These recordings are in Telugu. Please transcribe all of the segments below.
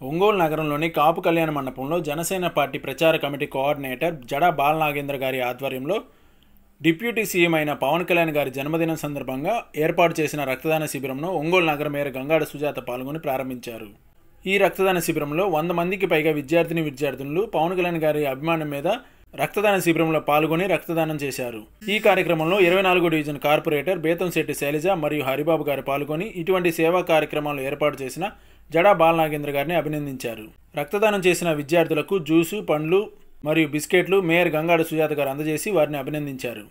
ఒంగోలు నగరంలోని కాపు కళ్యాణ మండపంలో జనసేన పార్టీ ప్రచార కమిటీ కోఆర్డినేటర్ జడా బాలనాగేంద్ర గారి ఆధ్వర్యంలో డిప్యూటీ సీఎం అయిన పవన్ కళ్యాణ్ గారి జన్మదినం సందర్భంగా ఏర్పాటు చేసిన రక్తదాన శిబిరంను ఒంగోలు నగర మేయర్ గంగాడ సుజాత పాల్గొని ప్రారంభించారు. ఈ రక్తదాన శిబిరంలో 100 మందికి పైగా విద్యార్థులు పవన్ కళ్యాణ్ గారి అభిమానం మీద రక్తదాన శిబిరంలో పాల్గొని రక్తదానం చేశారు. ఈ కార్యక్రమంలో 24వ డివిజన్ కార్పొరేటర్ బేతంశెట్టి శైలజ మరియు హరిబాబు గారు పాల్గొని ఇటువంటి సేవా కార్యక్రమాలు ఏర్పాటు చేసిన జడా బాలనాగేంద్ర గారిని అభినందించారు. రక్తదానం చేసిన విద్యార్థులకు జ్యూసు, పండ్లు మరియు బిస్కెట్లు మేయర్ గంగాడ సుజాత గారు అందజేసి వారిని అభినందించారు.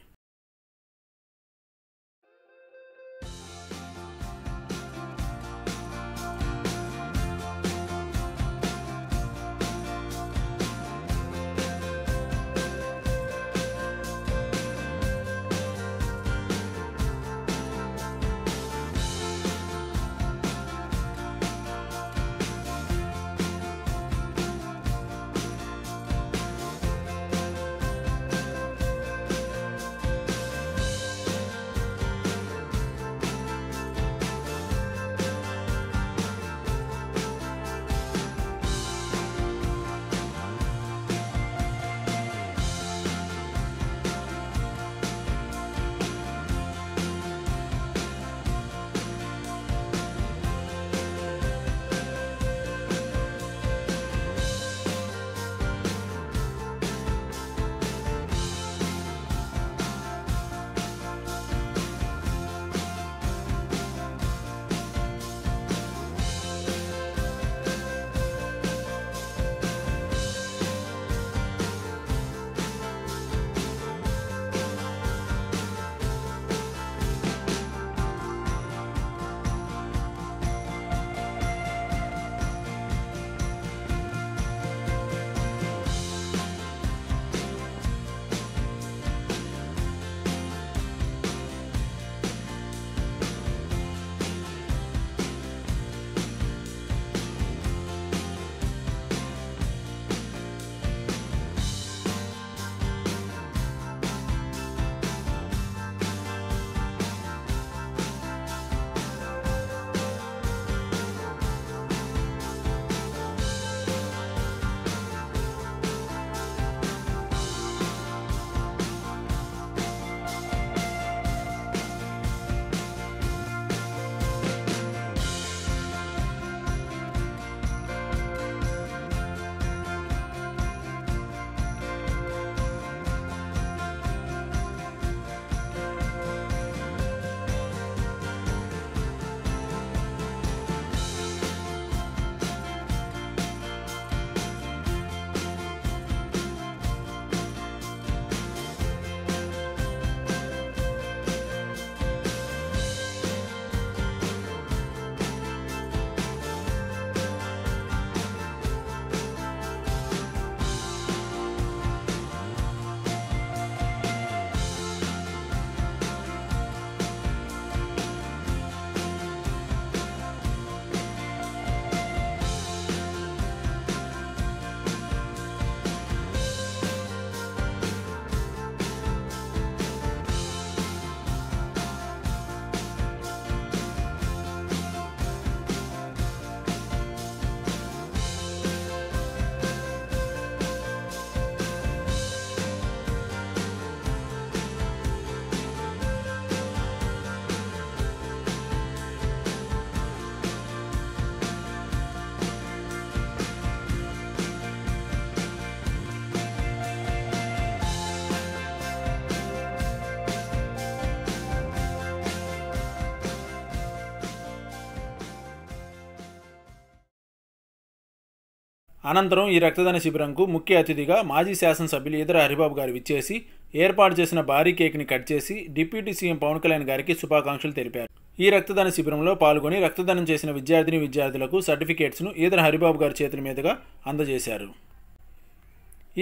అనంతరం ఈ రక్తదాన శిబిరంకు ముఖ్య అతిథిగా మాజీ శాసనసభ్యులు ఈదర హరిబాబు గారు విచ్చేసి ఏర్పాటు చేసిన భారీ కేక్ని కట్ చేసి డిప్యూటీ సీఎం పవన్ కళ్యాణ్ గారికి శుభాకాంక్షలు తెలిపారు. ఈ రక్తదాన శిబిరంలో పాల్గొని రక్తదానం చేసిన విద్యార్థులకు సర్టిఫికేట్స్ను ఈదర హరిబాబు గారి చేతుల మీదుగా అందజేశారు.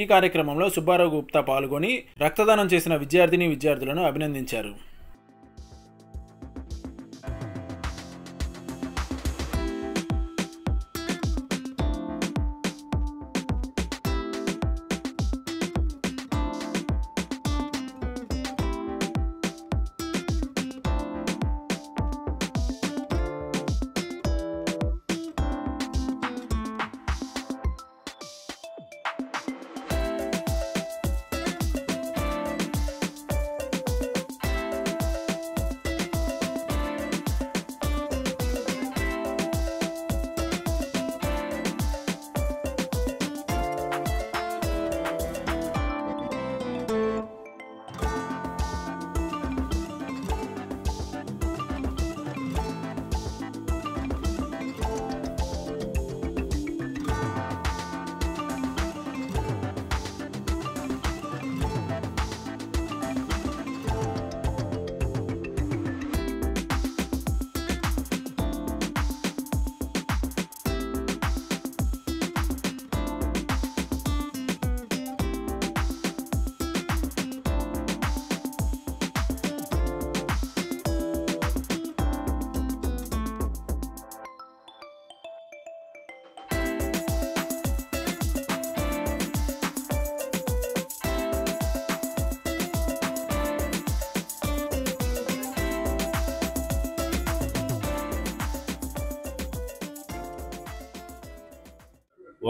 ఈ కార్యక్రమంలో సుబ్బారావు గుప్తా పాల్గొని రక్తదానం చేసిన విద్యార్థులను అభినందించారు.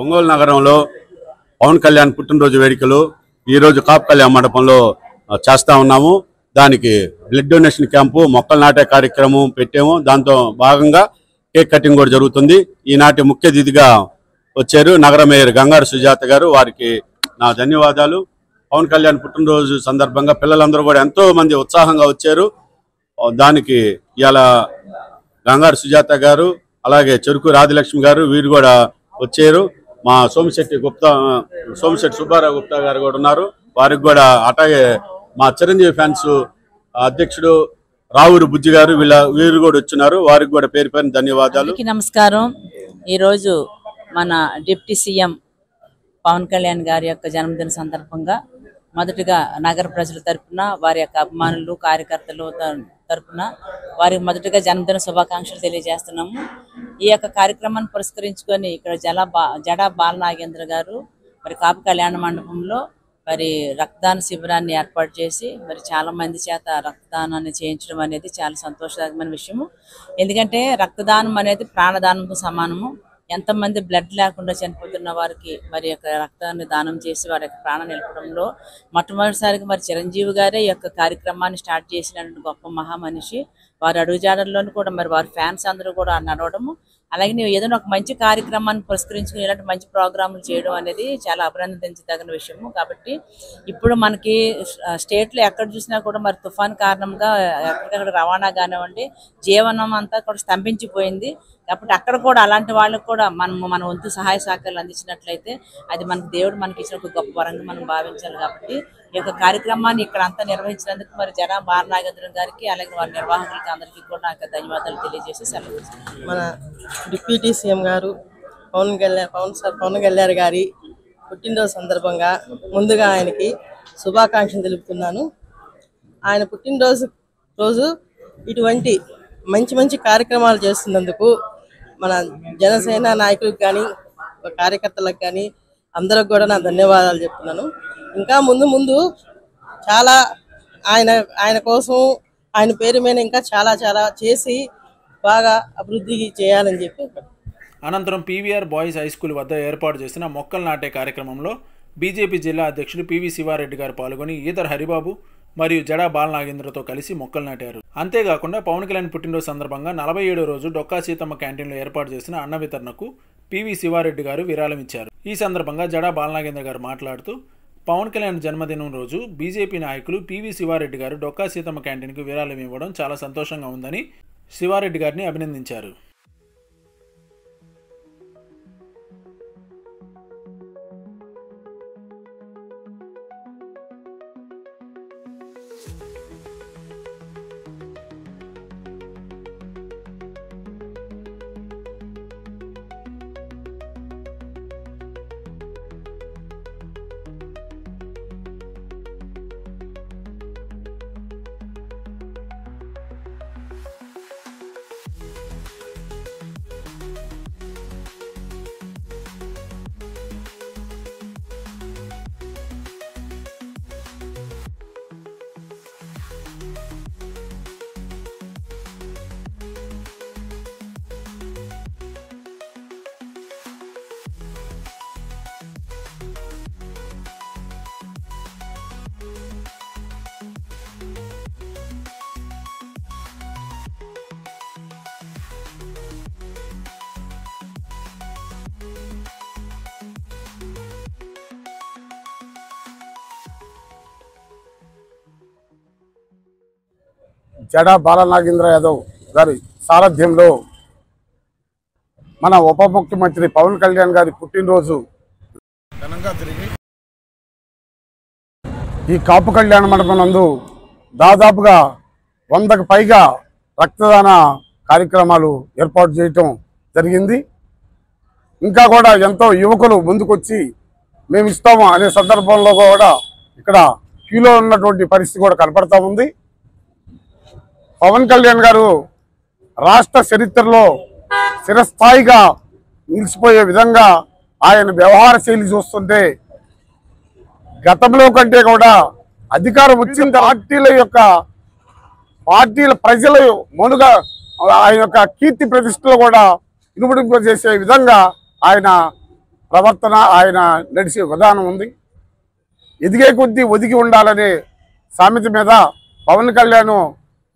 ఒంగోలు నగరంలో పవన్ కళ్యాణ్ పుట్టినరోజు వేడుకలు ఈరోజు కాపు కళ్యాణ మండపంలో చేస్తూ ఉన్నాము. దానికి బ్లడ్ డొనేషన్ క్యాంపు, మొక్కలు నాటే కార్యక్రమం పెట్టాము. దాంతో భాగంగా కేక్ కటింగ్ కూడా జరుగుతుంది. ఈనాటి ముఖ్య అతిథిగా వచ్చారు నగర మేయర్ గంగారు సుజాత గారు. వారికి నా ధన్యవాదాలు. పవన్ కళ్యాణ్ పుట్టినరోజు సందర్భంగా పిల్లలందరూ కూడా ఎంతో మంది ఉత్సాహంగా వచ్చారు. దానికి ఇవాళ గంగారు సుజాత గారు, అలాగే చెరుకు రాధిలక్ష్మి గారు వీరు కూడా వచ్చారు. మా సోమిశెట్టి సుబ్బారావు గుప్తా గారు కూడా ఉన్నారు. వారికి కూడా అట్లాగే మా చిరంజీవి ఫ్యాన్స్ అధ్యక్షుడు రావూరు బుజ్జి గారు వీరు కూడా వచ్చినారు. వారికి కూడా పేరు పేరు ధన్యవాదాలు. నమస్కారం. ఈరోజు మన డిప్యూటీ సీఎం పవన్ కళ్యాణ్ గారి యొక్క జన్మదిన సందర్భంగా మొదటిగా నగర ప్రజల తరపున, వారి యొక్క అభిమానులు కార్యకర్తలు తరపున వారికి మొదటిగా జన్మదిన శుభాకాంక్షలు తెలియజేస్తున్నాము. ఈ యొక్క కార్యక్రమాన్ని పురస్కరించుకొని ఇక్కడ జడా బాలనాగేంద్ర గారు మరి కాపు కళ్యాణ మండపంలో మరి రక్తదాన శిబిరాన్ని ఏర్పాటు చేసి మరి చాలా మంది చేత రక్తదానాన్ని చేయించడం అనేది చాలా సంతోషదాయకమైన విషయము. ఎందుకంటే రక్తదానం అనేది ప్రాణదానంతో సమానము. ఎంతమంది బ్లడ్ లేకుండా చనిపోతున్న వారికి మరి యొక్క రక్తాన్ని దానం చేసి వారి యొక్క ప్రాణం నిలపడంలో మొట్టమొదటిసారిగా మరి చిరంజీవి గారే ఈ యొక్క కార్యక్రమాన్ని స్టార్ట్ చేసినటువంటి గొప్ప మహామనిషి. వారి అడుగుజాడల్లోనూ కూడా మరి వారి ఫ్యాన్స్ అందరూ కూడా నడవడము, అలాగే నువ్వు ఏదైనా ఒక మంచి కార్యక్రమాన్ని పురస్కరించుకుని ఇలాంటి మంచి ప్రోగ్రాములు చేయడం అనేది చాలా అభినందించదగిన విషయము. కాబట్టి ఇప్పుడు మనకి స్టేట్లో ఎక్కడ చూసినా కూడా మరి తుఫాన్ కారణంగా ఎక్కడికక్కడ రవాణా కానివ్వండి, జీవనం అంతా కూడా స్తంభించిపోయింది. కాబట్టి అక్కడ కూడా అలాంటి వాళ్ళకు కూడా మన వంతు సహాయ సహకారాలు అందించినట్లయితే అది మనకు దేవుడు మనకి ఇచ్చిన ఒక గొప్ప వరంగా మనం భావించాలి. కాబట్టి ఈ యొక్క కార్యక్రమాన్ని ఇక్కడ అంతా నిర్వహించినందుకు మరి జడా బాలనాగేంద్ర గారికి అలాగే వారి నిర్వాహకులకి అందరికీ కూడా నాకు ధన్యవాదాలు తెలియజేసి సెలవు. మన డిప్యూటీ సీఎం గారు పవన్ కళ్యాణ్ గారి పుట్టినరోజు సందర్భంగా ముందుగా ఆయనకి శుభాకాంక్షలు తెలుపుతున్నాను. ఆయన పుట్టినరోజు ఇటువంటి మంచి కార్యక్రమాలు చేస్తున్నందుకు మన జనసేన నాయకులకు కానీ కార్యకర్తలకు కానీ అందరికి కూడా నా ధన్యవాదాలు చెప్తున్నాను. ఇంకా ముందు చాలా ఆయన కోసం ఆయన పేరు మీద ఇంకా చాలా చేసి బాగా అభివృద్ధి చేయాలని చెప్పి. అనంతరం పీవీఆర్ బాయ్స్ హై స్కూల్ వద్ద ఏర్పాటు చేసిన మొక్కలు నాటే కార్యక్రమంలో బీజేపీ జిల్లా అధ్యక్షుడు పివి శివారెడ్డి గారు పాల్గొని ఈదర్ హరిబాబు మరియు జడా బాలనాగేంద్రతో కలిసి మొక్కలు నాటారు. అంతేకాకుండా పవన్ కళ్యాణ్ పుట్టినరోజు సందర్భంగా 47వ రోజు డొక్కా సీతమ్మ క్యాంటీన్లో ఏర్పాటు చేసిన అన్న వితరణకు పివి శివారెడ్డి గారు విరాళం ఇచ్చారు. ఈ సందర్భంగా జడా బాలనాగేంద్ర గారు మాట్లాడుతూ పవన్ కళ్యాణ్ జన్మదినం రోజు బీజేపీ నాయకులు పివి శివారెడ్డి గారు డొక్కా సీతమ్మ క్యాంటీన్కు విరాళం ఇవ్వడం చాలా సంతోషంగా ఉందని శివారెడ్డి గారిని అభినందించారు. జడా బాలనాగేంద్ర యాదవ్ గారి సారథ్యంలో మన ఉప ముఖ్యమంత్రి పవన్ కళ్యాణ్ గారి పుట్టినరోజు ఘనంగా జరిగి ఈ కాపు కళ్యాణ మండపం నందు దాదాపుగా 100కు పైగా రక్తదాన కార్యక్రమాలు ఏర్పాటు చేయటం జరిగింది. ఇంకా కూడా ఎంతో యువకులు ముందుకొచ్చి మేము ఇస్తాము అనే సందర్భంలో కూడా ఇక్కడ క్యూలో ఉన్నటువంటి పరిస్థితి కూడా కనపడతా ఉంది. పవన్ కళ్యాణ్ గారు రాష్ట్ర చరిత్రలో చిరస్థాయిగా నిలిచిపోయే విధంగా ఆయన వ్యవహార శైలి చూస్తుంటే గతంలో కంటే కూడా అధికారం వచ్చిన పార్టీల ప్రజలు మనుగా ఆయన యొక్క కీర్తి ప్రతిష్టలు కూడా ఇనుమడింపజేసే విధంగా ఆయన ప్రవర్తన, ఆయన నడిచే విధానం ఉంది. ఎదిగే కొద్దీ ఒదిగి ఉండాలనే సామెత మీద పవన్ కళ్యాణ్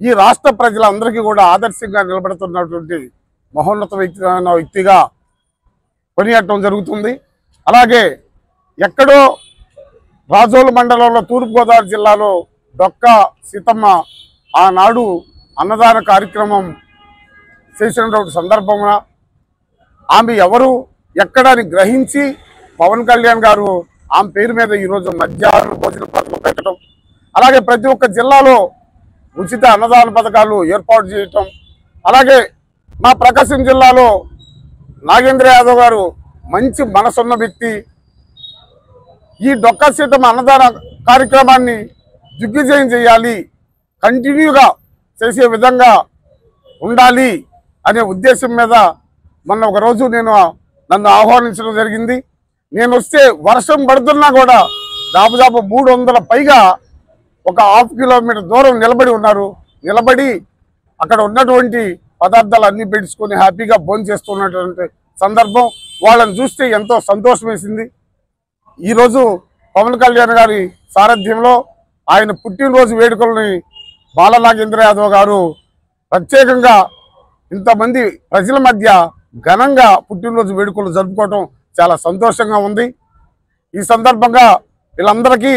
ఈ రాష్ట్ర ప్రజలందరికీ కూడా ఆదర్శంగా నిలబడుతున్నటువంటి మహోన్నత వ్యక్తిగా కొనియాడటం జరుగుతుంది. అలాగే ఎక్కడో రాజోలు మండలంలో తూర్పుగోదావరి జిల్లాలో డొక్కా సీతమ్మ ఆనాడు అన్నదాన కార్యక్రమం చేసినటువంటి సందర్భంలో ఆమె ఎవరు ఎక్కడని గ్రహించి పవన్ కళ్యాణ్ గారు ఆమె పేరు మీద ఈరోజు మధ్యాహ్న భోజన పథకం పెట్టడం, అలాగే ప్రతి ఒక్క జిల్లాలో ఉచిత అన్నదాన పథకాలు ఏర్పాటు చేయటం, అలాగే మా ప్రకాశం జిల్లాలో నాగేంద్ర యాదవ్ గారు మంచి మనసున్న వ్యక్తి. ఈ డొక్కా సీతమ్మ అన్నదాన కార్యక్రమాన్ని దిగ్విజయం చేయాలి, కంటిన్యూగా చేసే విధంగా ఉండాలి అనే ఉద్దేశం మీద మొన్న ఒకరోజు నన్ను ఆహ్వానించడం జరిగింది. నేను వస్తే వర్షం పడుతున్నా కూడా దాదాపు 300 పైగా ఒక ½ కిలోమీటర్ దూరం నిలబడి ఉన్నారు. నిలబడి అక్కడ ఉన్నటువంటి పదార్థాలు అన్ని పెట్టుకొని హ్యాపీగా భోజనం చేస్తున్నటువంటి సందర్భం వాళ్ళని చూస్తే ఎంతో సంతోషం వేసింది. ఈరోజు పవన్ కళ్యాణ్ గారి సారథ్యంలో ఆయన పుట్టినరోజు వేడుకల్ని బాల నాగేంద్ర యాదవ్ గారు ప్రత్యేకంగా ఇంతమంది ప్రజల మధ్య ఘనంగా పుట్టినరోజు వేడుకలు జరుపుకోవడం చాలా సంతోషంగా ఉంది. ఈ సందర్భంగా వీళ్ళందరికీ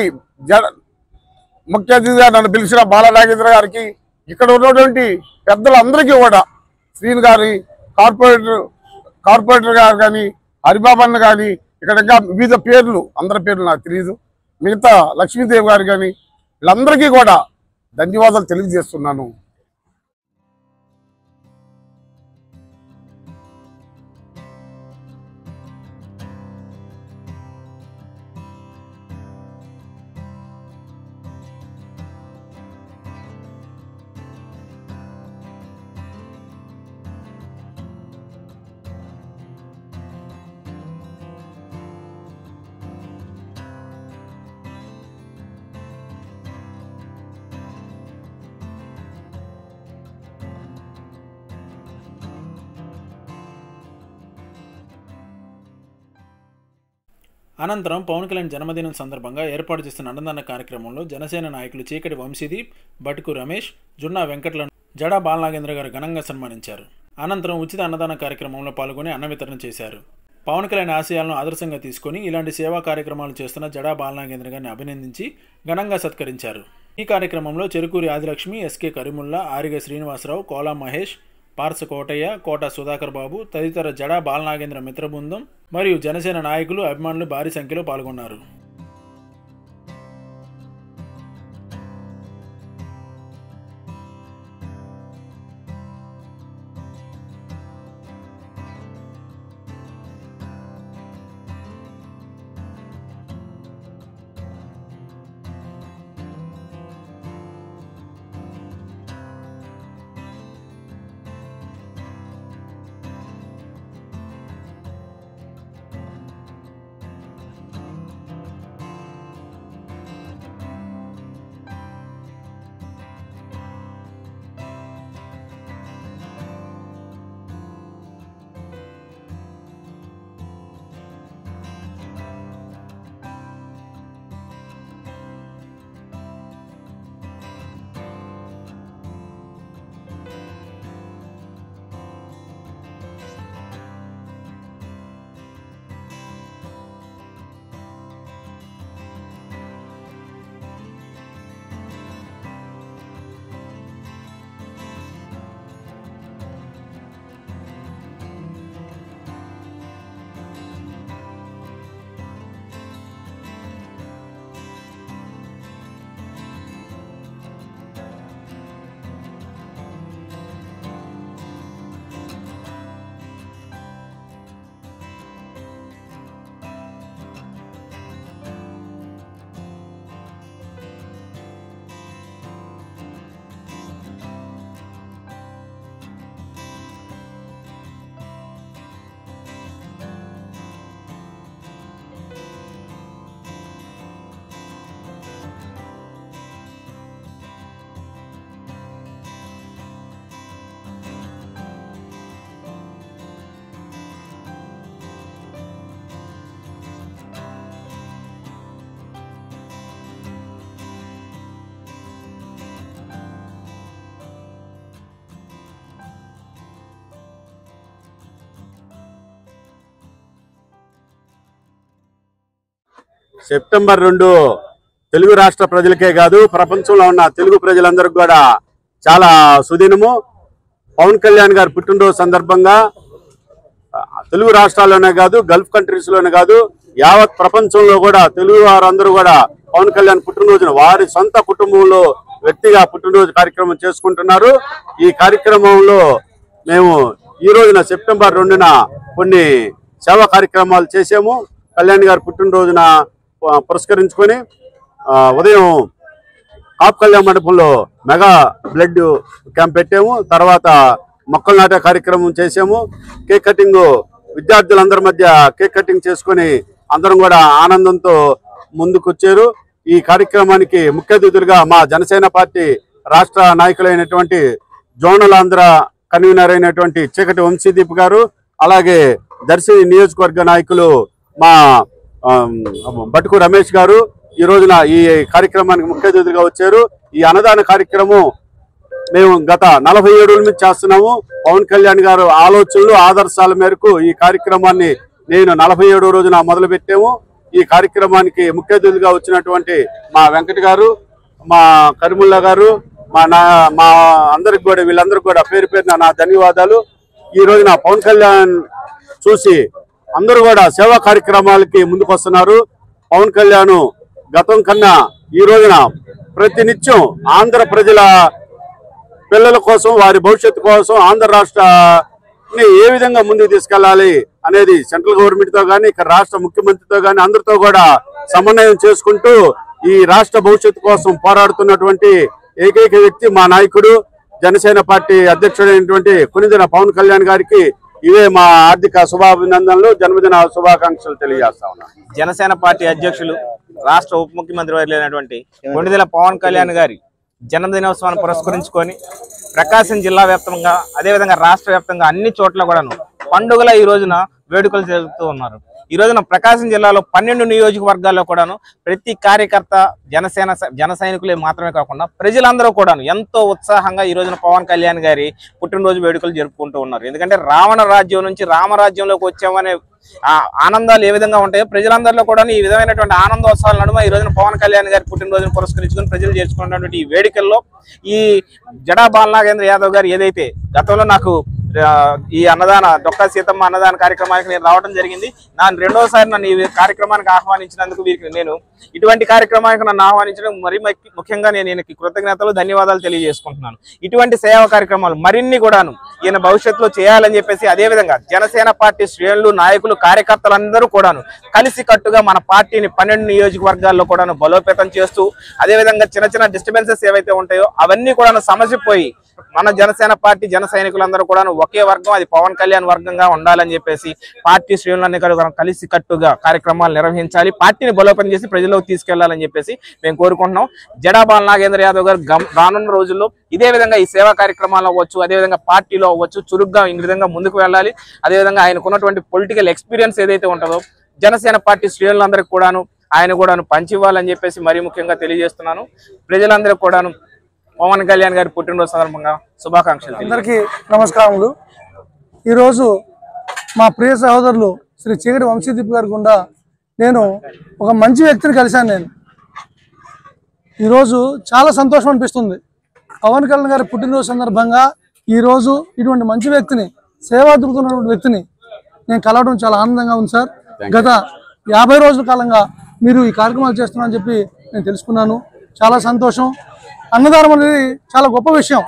ముఖ్య అతిథిగా నన్ను పిలిచిన బాల నాగేంద్ర గారికి, ఇక్కడ ఉన్నటువంటి పెద్దలందరికీ కూడా శ్రీను గారి కార్పొరేటర్ గారు కానీ, హరిబాబన్న కానీ, ఇక్కడ ఇంకా వివిధ పేర్లు అందరి పేర్లు నాకు తెలియదు, మిగతా లక్ష్మీదేవి గారు కానీ వీళ్ళందరికీ కూడా ధన్యవాదాలు తెలియజేస్తున్నాను. అనంతరం పవన్ కళ్యాణ్ జన్మదినం సందర్భంగా ఏర్పాటు చేస్తున్న అన్నదాన కార్యక్రమంలో జనసేన నాయకులు చీకటి వంశీదీప్, బటుకు రమేష్, జున్నా వెంకట్లను జడా బాలనాగేంద్ర గారు ఘనంగా సన్మానించారు. అనంతరం ఉచిత అన్నదాన కార్యక్రమంలో పాల్గొని అన్న వితరణ చేశారు. పవన్ కళ్యాణ్ ఆశయాలను ఆదర్శంగా తీసుకుని ఇలాంటి సేవా కార్యక్రమాలు చేస్తున్న జడా బాలనాగేంద్ర గారిని అభినందించి ఘనంగా సత్కరించారు. ఈ కార్యక్రమంలో చెరుకూరి ఆదిలక్ష్మి, ఎస్కే కరీముల్లా, ఆరిగ శ్రీనివాసరావు, కోలా మహేష్, పార్స కోటయ్య, కోట సుధాకర్ బాబు తదితర జడా బాలనాగేంద్ర మిత్ర బృందం మరియు జనసేన నాయకులు, అభిమానులు భారీ సంఖ్యలో పాల్గొన్నారు. సెప్టెంబర్ 2 తెలుగు రాష్ట్ర ప్రజలకే కాదు ప్రపంచంలో ఉన్న తెలుగు ప్రజలందరికీ కూడా చాలా సుదినము. పవన్ కళ్యాణ్ గారి పుట్టినరోజు సందర్భంగా తెలుగు రాష్ట్రాల్లోనే కాదు, గల్ఫ్ కంట్రీస్లోనే కాదు, యావత్ ప్రపంచంలో కూడా తెలుగు వారందరూ కూడా పవన్ కళ్యాణ్ పుట్టినరోజున వారి సొంత కుటుంబంలో వ్యక్తిగా పుట్టినరోజు కార్యక్రమం చేసుకుంటున్నారు. ఈ కార్యక్రమంలో మేము ఈ రోజున సెప్టెంబర్ 2న కొన్ని సేవా కార్యక్రమాలు చేసాము. కళ్యాణ్ గారి పుట్టినరోజున పురస్కరించుకొని ఉదయం కాపు కళ్యాణ మండపంలో మెగా బ్లడ్ క్యాంప్ పెట్టాము. తర్వాత మొక్కలు నాటే కార్యక్రమం చేసాము. కేక్ కటింగ్ విద్యార్థులందరి మధ్య కేక్ కటింగ్ చేసుకొని అందరం కూడా ఆనందంతో ముందుకొచ్చారు. ఈ కార్యక్రమానికి ముఖ్య అతిథులుగా మా జనసేన పార్టీ రాష్ట్ర నాయకులైనటువంటి జోనల్ ఆంధ్ర కన్వీనర్ అయినటువంటి చీకటి వంశీదీప్ గారు, అలాగే దర్శి నియోజకవర్గ నాయకులు మా బటుకు రమేష్ గారు ఈ రోజున ఈ కార్యక్రమానికి ముఖ్య అతిథులుగా వచ్చారు. ఈ అన్నదాన కార్యక్రమం మేము గత 47 నుంచి చేస్తున్నాము. పవన్ కళ్యాణ్ గారు ఆలోచనలు ఆదర్శాల మేరకు ఈ కార్యక్రమాన్ని నేను 47వ రోజున మొదలు పెట్టాము. ఈ కార్యక్రమానికి ముఖ్య అతిథులుగా వచ్చినటువంటి మా వెంకట గారు, మా కరిముల్లా గారు, మా అందరికి కూడా వీళ్ళందరికీ కూడా పేరు పేరున నా ధన్యవాదాలు. ఈ రోజున పవన్ కళ్యాణ్ చూసి అందరూ కూడా సేవా కార్యక్రమాలకి ముందుకు వస్తున్నారు. పవన్ కళ్యాణ్ గతం కన్నా ఈ రోజున ప్రతినిత్యం ఆంధ్ర ప్రజల పిల్లల కోసం, వారి భవిష్యత్తు కోసం ఆంధ్ర రాష్ట్రాన్ని ఏ విధంగా ముందుకు తీసుకెళ్లాలి అనేది సెంట్రల్ గవర్నమెంట్ తో కానీ, ఇక్కడ రాష్ట్ర ముఖ్యమంత్రితో కానీ అందరితో కూడా సమన్వయం చేసుకుంటూ ఈ రాష్ట్ర భవిష్యత్తు కోసం పోరాడుతున్నటువంటి ఏకైక వ్యక్తి మా నాయకుడు, జనసేన పార్టీ అధ్యక్షుడైనటువంటి కొనిదెల పవన్ కళ్యాణ్ గారికి ఇవే మా ఆర్థిక శుభాభినందనలు, జన్మదిన శుభాకాంక్షలు తెలియజేస్తా ఉన్నాను. జనసేన పార్టీ అధ్యక్షులు రాష్ట్ర ఉప ముఖ్యమంత్రి వర్యులైనటువంటి కొనిదెల పవన్ కళ్యాణ్ గారి జన్మదినోత్సవాన్ని పురస్కరించుకొని ప్రకాశం జిల్లా వ్యాప్తంగా, అదేవిధంగా రాష్ట్ర వ్యాప్తంగా అన్ని చోట్ల కూడాను పండుగల ఈ రోజున వేడుకలు జరుపుతూ ఉన్నారు. ఈ రోజున ప్రకాశం జిల్లాలో 12 నియోజకవర్గాల్లో కూడాను ప్రతి కార్యకర్త జన సైనికులే మాత్రమే కాకుండా ప్రజలందరూ కూడాను ఎంతో ఉత్సాహంగా ఈ రోజున పవన్ కళ్యాణ్ గారి పుట్టినరోజు వేడుకలు జరుపుకుంటూ ఉన్నారు. ఎందుకంటే రావణ రాజ్యం నుంచి రామరాజ్యంలోకి వచ్చామనే ఆనందాలు ఏ విధంగా ఉంటాయో ప్రజలందరిలో కూడా ఈ విధమైనటువంటి ఆనందోత్సవాల నడుమ ఈ రోజున పవన్ కళ్యాణ్ గారి పుట్టినరోజును పురస్కరించుకుని ప్రజలు చేసుకున్నటువంటి ఈ వేడుకల్లో ఈ జడా బాలనాగేంద్ర యాదవ్ గారు ఏదైతే గతంలో నాకు ఈ అన్నదాన డొక్కా సీతమ్మ అన్నదాన కార్యక్రమానికి నేను రావడం జరిగింది. రెండోసారి నన్ను ఈ కార్యక్రమానికి ఆహ్వానించినందుకు వీరికి నేను ఇటువంటి కార్యక్రమానికి నన్ను ఆహ్వానించడం మరీ ముఖ్యంగా నేను ఈయనకి కృతజ్ఞతలు, ధన్యవాదాలు తెలియజేసుకుంటున్నాను. ఇటువంటి సేవా కార్యక్రమాలు మరిన్ని కూడాను ఈయన భవిష్యత్తులో చేయాలని చెప్పేసి, అదేవిధంగా జనసేన పార్టీ శ్రేణులు, నాయకులు, కార్యకర్తలందరూ కూడాను కలిసి కట్టుగా మన పార్టీని 12 నియోజకవర్గాల్లో కూడాను బలోపేతం చేస్తూ, అదేవిధంగా చిన్న చిన్న డిస్టర్బెన్సెస్ ఏవైతే ఉంటాయో అవన్నీ కూడాను సమసిపోయి మన జనసేన పార్టీ జన సైనికులందరూ కూడా ఒకే వర్గం, అది పవన్ కళ్యాణ్ వర్గంగా ఉండాలని చెప్పేసి పార్టీ శ్రేణులన్నీ కలిసి కట్టుగా కార్యక్రమాలు నిర్వహించాలి, పార్టీని బలోపేతం చేసి ప్రజల్లోకి తీసుకెళ్లాలని చెప్పేసి మేము కోరుకుంటున్నాం. జడా బాలనాగేంద్ర యాదవ్ గారు రానున్న రోజుల్లో ఇదే విధంగా ఈ సేవా కార్యక్రమాలు అవ్వచ్చు, అదేవిధంగా పార్టీలో అవ్వచ్చు చురుగ్గా ఈ విధంగా ముందుకు వెళ్ళాలి. అదేవిధంగా ఆయనకున్నటువంటి పొలిటికల్ ఎక్స్పీరియన్స్ ఏదైతే ఉంటుందో జనసేన పార్టీ శ్రేణులందరికీ కూడాను ఆయన కూడాను పంచివ్వాలని చెప్పేసి మరీ ముఖ్యంగా తెలియజేస్తున్నాను. ప్రజలందరికీ కూడాను పవన్ కళ్యాణ్ గారి పుట్టినరోజు సందర్భంగా శుభాకాంక్షలు. అందరికీ నమస్కారములు. ఈరోజు మా ప్రియ సహోదరులు శ్రీ చీకటి వంశీదీప్ గారి గుండా నేను ఒక మంచి వ్యక్తిని కలిశాను. నేను ఈరోజు చాలా సంతోషం అనిపిస్తుంది. పవన్ కళ్యాణ్ గారి పుట్టినరోజు సందర్భంగా ఈరోజు ఇటువంటి మంచి వ్యక్తిని, సేవా దృక్తున్నటువంటి వ్యక్తిని నేను కలవడం చాలా ఆనందంగా ఉంది సార్. గత 50 రోజుల కాలంగా మీరు ఈ కార్యక్రమాలు చేస్తున్నారని చెప్పి నేను తెలుసుకున్నాను. చాలా సంతోషం. అన్నదానం అనేది చాలా గొప్ప విషయం.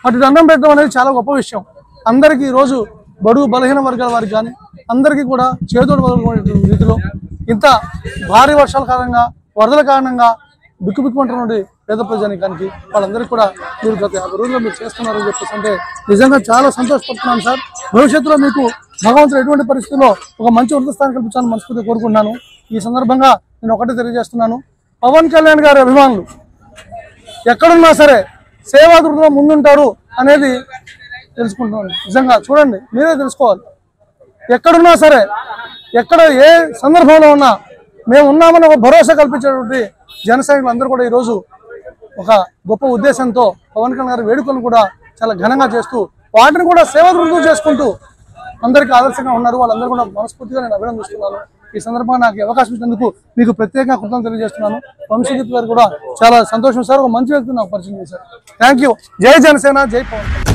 వాటి అన్నం పెట్టడం అనేది చాలా గొప్ప విషయం. అందరికీ ఈరోజు బడుగు బలహీన వర్గాల వారికి కానీ అందరికీ కూడా చేదోడు వదలటువంటి రీతిలో ఇంత భారీ వర్షాల కారణంగా, వరదల కారణంగా బిక్కుబిక్కుమంటున్నటువంటి పేద ప్రజానికానికి వాళ్ళందరికీ కూడా మీరు గత 50 రోజుల్లో మీరు చేస్తున్నారని చెప్పేసి అంటే నిజంగా చాలా సంతోషపడుతున్నాను సార్. భవిష్యత్తులో మీకు భగవంతుడు ఎటువంటి పరిస్థితుల్లో ఒక మంచి ఉన్నత స్థానం కల్పించాలని మనస్ఫూర్తిగా కోరుకుంటున్నాను. ఈ సందర్భంగా నేను ఒకటే తెలియజేస్తున్నాను, పవన్ కళ్యాణ్ గారి అభిమానులు ఎక్కడున్నా సరే సేవా దృక్పథంలో ముందుంటారు అనేది తెలుసుకుంటున్నాను. నిజంగా చూడండి, మీరే తెలుసుకోవాలి. ఎక్కడున్నా సరే, ఎక్కడ ఏ సందర్భంలో ఉన్నా మేము ఉన్నామని ఒక భరోసా కల్పించేటువంటి జన సైనికులు అందరూ కూడా ఈరోజు ఒక గొప్ప ఉద్దేశంతో పవన్ కళ్యాణ్ గారి వేడుకలను కూడా చాలా ఘనంగా చేస్తూ వాటిని కూడా సేవా దృక్పథం చేసుకుంటూ అందరికీ ఆదర్శంగా ఉన్నారు. వాళ్ళందరూ కూడా మనస్ఫూర్తిగా నేను అభినందిస్తున్నాను. ఈ సందర్భంగా నాకు అవకాశం ఇచ్చినందుకు మీకు ప్రత్యేకంగా కృతజ్ఞతలు తెలియజేస్తున్నాను. వంశీజిత్ గారు కూడా చాలా సంతోషం సార్, ఒక మంచి వ్యక్తిని నాకు పరిచయం చేశారు. Thank you. జై జనసేన, జై పవన్.